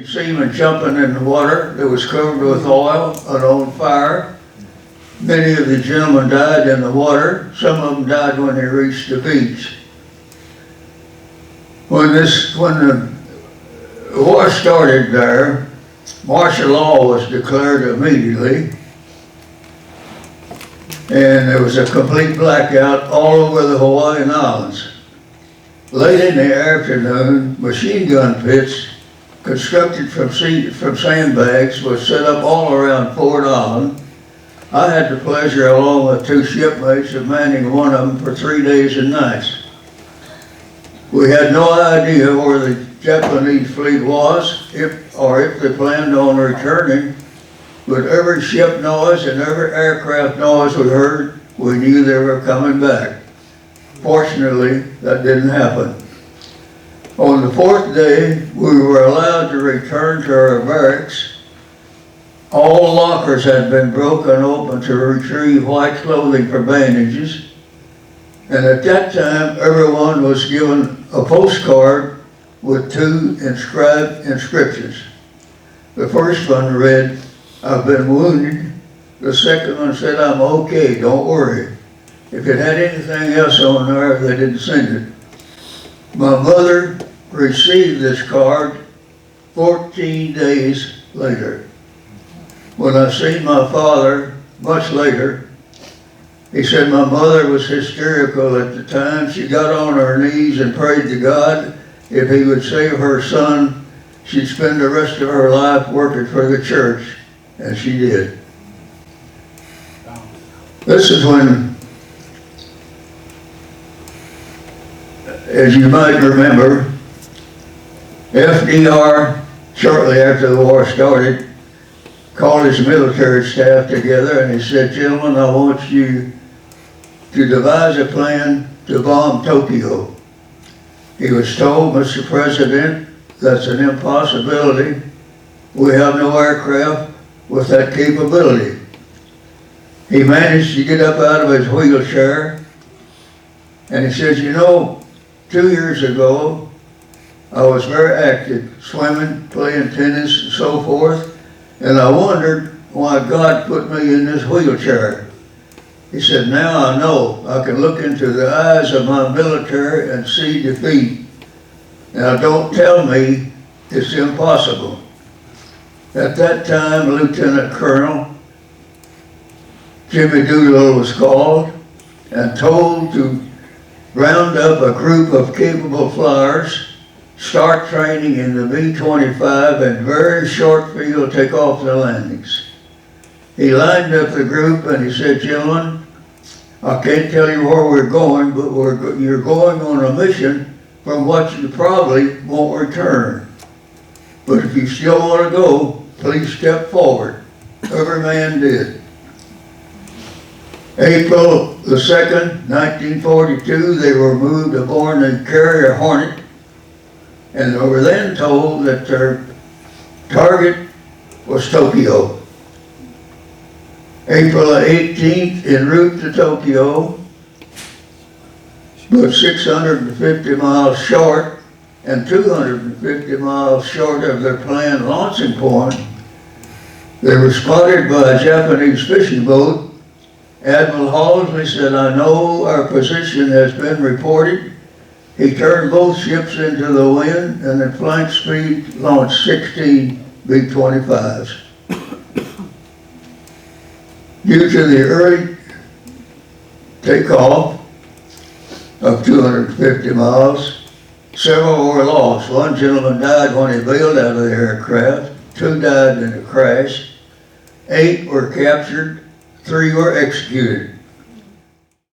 Seamen jumping in the water that was covered with oil and on fire. Many of the gentlemen died in the water. Some of them died when they reached the beach. When the war started there, martial law was declared immediately, and there was a complete blackout all over the Hawaiian Islands. Late in the afternoon, machine gun pits constructed from sandbags was set up all around Fort Island. I had the pleasure, along with two shipmates, of manning one of them for 3 days and nights. We had no idea where the Japanese fleet was, if they planned on returning, but every ship noise and every aircraft noise we heard, we knew they were coming back. Fortunately, that didn't happen. On the fourth day, we were allowed to return to our barracks. All lockers had been broken open to retrieve white clothing for bandages. And at that time, everyone was given a postcard with two inscribed inscriptions. The first one read, "I've been wounded." The second one said, "I'm okay, don't worry." If it had anything else on there, they didn't send it. My mother received this card 14 days later. When I seen my father much later, he said my mother was hysterical at the time. She got on her knees and prayed to God if he would save her son, she'd spend the rest of her life working for the church, and she did. This is when, as you might remember, FDR, shortly after the war started, called his military staff together and he said, "Gentlemen, I want you to devise a plan to bomb Tokyo." He was told, "Mr. President, that's an impossibility. We have no aircraft with that capability." He managed to get up out of his wheelchair and he says, "You know, 2 years ago, I was very active, swimming, playing tennis, and so forth, and I wondered why God put me in this wheelchair." He said, "Now I know. I can look into the eyes of my military and see defeat. Now don't tell me it's impossible." At that time, Lieutenant Colonel Jimmy Doolittle was called and told to round up a group of capable flyers, start training in the B-25 and very short field takeoff and landings. He lined up the group and he said, "Gentlemen, I can't tell you where we're going, but you're going on a mission from what you probably won't return. But if you still want to go, please step forward." Every man did. April the 2nd, 1942, they were moved aboard the carrier Hornet, and they were then told that their target was Tokyo. April the 18th, en route to Tokyo, but 650 miles short and 250 miles short of their planned launching point, they were spotted by a Japanese fishing boat. Admiral Halsey said, "I know our position has been reported." He turned both ships into the wind and at flank speed launched 16 B-25s. Due to the early takeoff of 250 miles, several were lost. One gentleman died when he bailed out of the aircraft. 2 died in a crash. 8 were captured. 3 were executed.